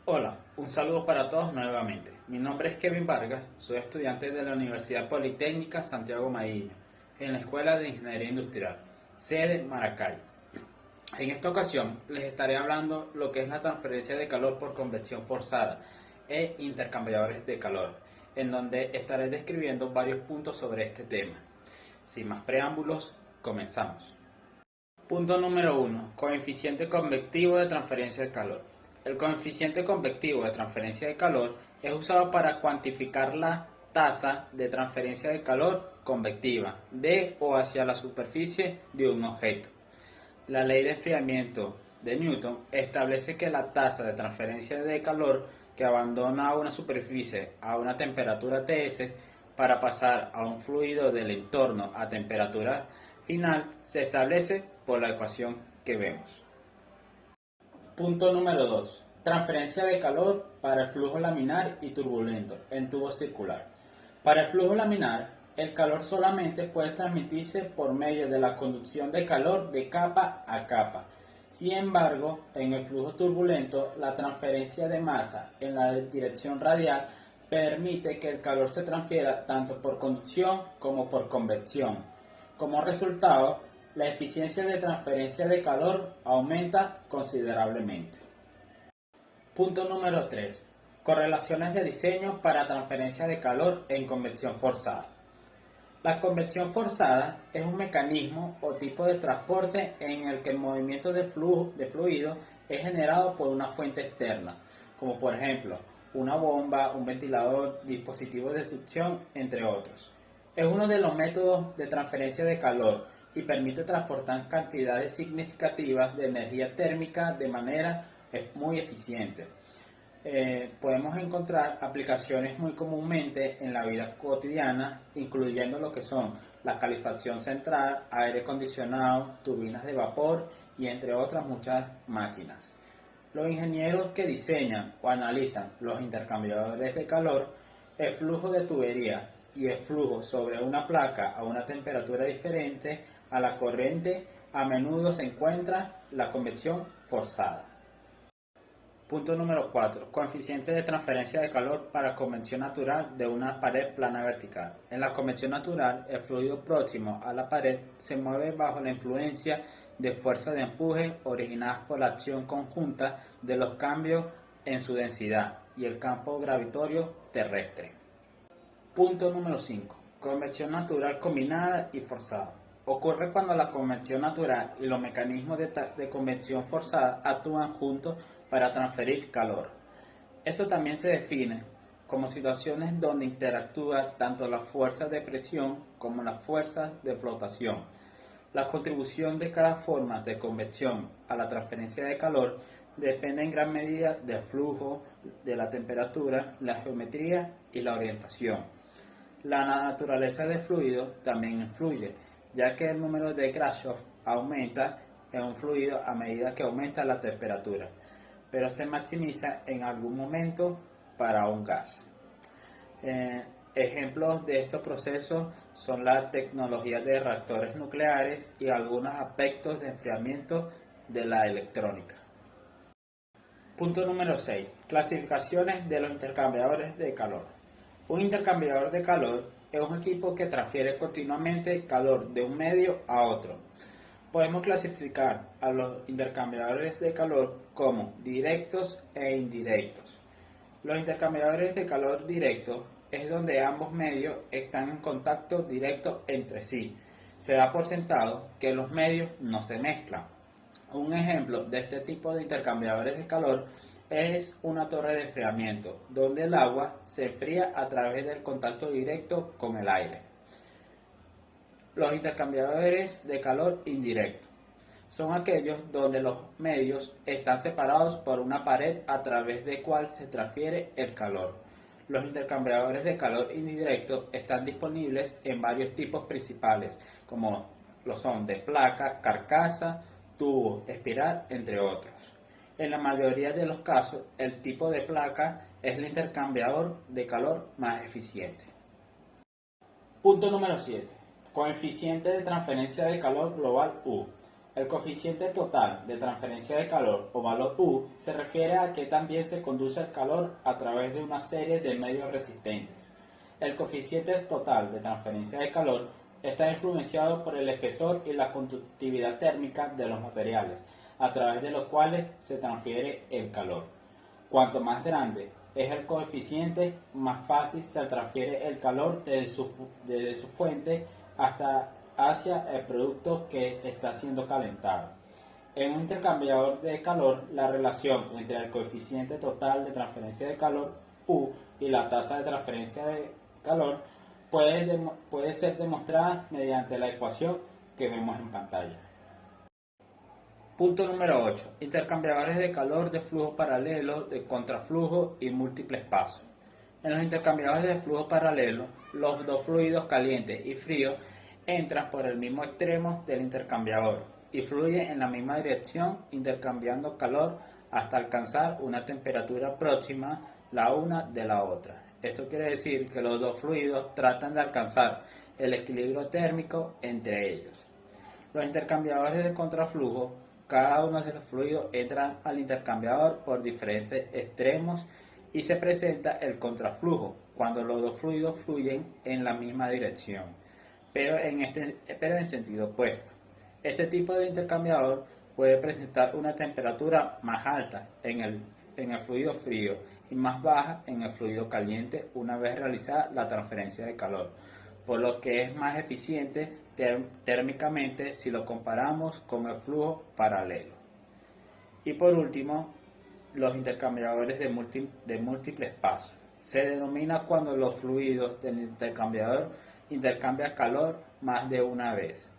Hola, un saludo para todos nuevamente. Mi nombre es Kevin Vargas, soy estudiante de la Universidad Politécnica Santiago Maíño, en la Escuela de Ingeniería Industrial, sede Maracay. En esta ocasión les estaré hablando lo que es la transferencia de calor por convección forzada e intercambiadores de calor, en donde estaré describiendo varios puntos sobre este tema. Sin más preámbulos, comenzamos. Punto número 1. Coeficiente convectivo de transferencia de calor. El coeficiente convectivo de transferencia de calor es usado para cuantificar la tasa de transferencia de calor convectiva de o hacia la superficie de un objeto. La ley de enfriamiento de Newton establece que la tasa de transferencia de calor que abandona una superficie a una temperatura Ts para pasar a un fluido del entorno a temperatura final se establece por la ecuación que vemos. Punto número 2. Transferencia de calor para el flujo laminar y turbulento en tubo circular. Para el flujo laminar, el calor solamente puede transmitirse por medio de la conducción de calor de capa a capa. Sin embargo, en el flujo turbulento, la transferencia de masa en la dirección radial permite que el calor se transfiera tanto por conducción como por convección. Como resultado, la eficiencia de transferencia de calor aumenta considerablemente. Punto número 3. Correlaciones de diseño para transferencia de calor en convección forzada. La convección forzada es un mecanismo o tipo de transporte en el que el movimiento de fluido es generado por una fuente externa, como por ejemplo una bomba, un ventilador, dispositivos de succión, entre otros. Es uno de los métodos de transferencia de calor y permite transportar cantidades significativas de energía térmica de manera muy eficiente. Podemos encontrar aplicaciones muy comúnmente en la vida cotidiana, incluyendo lo que son la calefacción central, aire acondicionado, turbinas de vapor y entre otras muchas máquinas. Los ingenieros que diseñan o analizan los intercambiadores de calor, el flujo de tubería y el flujo sobre una placa a una temperatura diferente a la corriente, a menudo se encuentra la convección forzada. Punto número 4. Coeficiente de transferencia de calor para convección natural de una pared plana vertical. En la convección natural, el fluido próximo a la pared se mueve bajo la influencia de fuerzas de empuje originadas por la acción conjunta de los cambios en su densidad y el campo gravitatorio terrestre. Punto número 5. Convección natural combinada y forzada. Ocurre cuando la convección natural y los mecanismos de convección forzada actúan juntos para transferir calor. Esto también se define como situaciones donde interactúan tanto las fuerzas de presión como las fuerzas de flotación. La contribución de cada forma de convección a la transferencia de calor depende en gran medida del flujo, de la temperatura, la geometría y la orientación. La naturaleza del fluido también influye, ya que el número de Grashof aumenta en un fluido a medida que aumenta la temperatura, pero se maximiza en algún momento para un gas. Ejemplos de estos procesos son la tecnología de reactores nucleares y algunos aspectos de enfriamiento de la electrónica. Punto número 6. Clasificaciones de los intercambiadores de calor. Un intercambiador de calor es un equipo que transfiere continuamente calor de un medio a otro. Podemos clasificar a los intercambiadores de calor como directos e indirectos. Los intercambiadores de calor directos es donde ambos medios están en contacto directo entre sí. Se da por sentado que los medios no se mezclan. Un ejemplo de este tipo de intercambiadores de calor es una torre de enfriamiento, donde el agua se enfría a través del contacto directo con el aire. Los intercambiadores de calor indirecto son aquellos donde los medios están separados por una pared a través de cual se transfiere el calor. Los intercambiadores de calor indirecto están disponibles en varios tipos principales, como lo son de placa, carcasa, tubo, espiral, entre otros. En la mayoría de los casos, el tipo de placa es el intercambiador de calor más eficiente. Punto número 7. Coeficiente de transferencia de calor global U. El coeficiente total de transferencia de calor o valor U se refiere a que también se conduce el calor a través de una serie de medios resistentes. El coeficiente total de transferencia de calor está influenciado por el espesor y la conductividad térmica de los materiales, a través de los cuales se transfiere el calor. Cuanto más grande es el coeficiente, más fácil se transfiere el calor desde su fuente hacia el producto que está siendo calentado. En un intercambiador de calor, la relación entre el coeficiente total de transferencia de calor U y la tasa de transferencia de calor puede ser demostrada mediante la ecuación que vemos en pantalla. Punto número 8. Intercambiadores de calor de flujo paralelo, de contraflujo y múltiples pasos. En los intercambiadores de flujo paralelo, los dos fluidos calientes y fríos entran por el mismo extremo del intercambiador y fluyen en la misma dirección intercambiando calor hasta alcanzar una temperatura próxima la una de la otra. Esto quiere decir que los dos fluidos tratan de alcanzar el equilibrio térmico entre ellos. Los intercambiadores de contraflujo, cada uno de los fluidos entra al intercambiador por diferentes extremos y se presenta el contraflujo cuando los dos fluidos fluyen en la misma dirección, pero en sentido opuesto. Este tipo de intercambiador puede presentar una temperatura más alta en el fluido frío y más baja en el fluido caliente una vez realizada la transferencia de calor, por lo que es más eficiente térmicamente si lo comparamos con el flujo paralelo. Y por último, los intercambiadores de múltiples pasos. Se denomina cuando los fluidos del intercambiador intercambian calor más de una vez.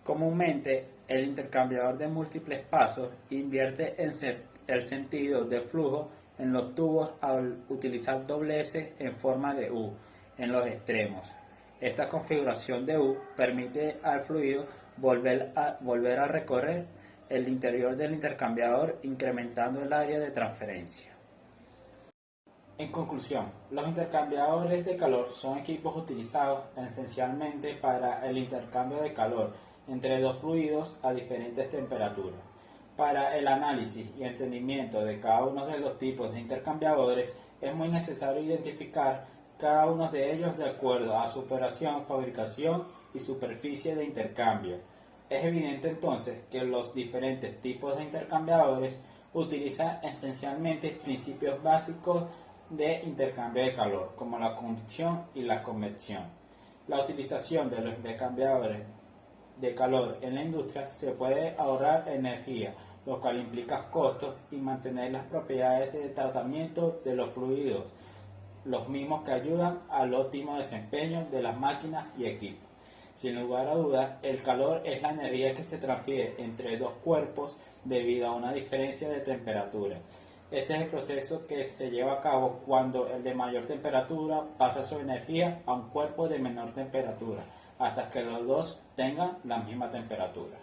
Comúnmente, el intercambiador de múltiples pasos invierte el sentido de flujo en los tubos al utilizar doblez en forma de U en los extremos. Esta configuración de U permite al fluido volver a recorrer el interior del intercambiador, incrementando el área de transferencia. En conclusión, los intercambiadores de calor son equipos utilizados esencialmente para el intercambio de calor entre dos fluidos a diferentes temperaturas. Para el análisis y entendimiento de cada uno de los tipos de intercambiadores es muy necesario identificar cada uno de ellos de acuerdo a su operación, fabricación y superficie de intercambio. Es evidente entonces que los diferentes tipos de intercambiadores utilizan esencialmente principios básicos de intercambio de calor, como la conducción y la convección. La utilización de los intercambiadores de calor en la industria se puede ahorrar energía, lo cual implica costos y mantener las propiedades de tratamiento de los fluidos, los mismos que ayudan al óptimo desempeño de las máquinas y equipos. Sin lugar a dudas, el calor es la energía que se transfiere entre dos cuerpos debido a una diferencia de temperatura. Este es el proceso que se lleva a cabo cuando el de mayor temperatura pasa su energía a un cuerpo de menor temperatura, hasta que los dos tengan la misma temperatura.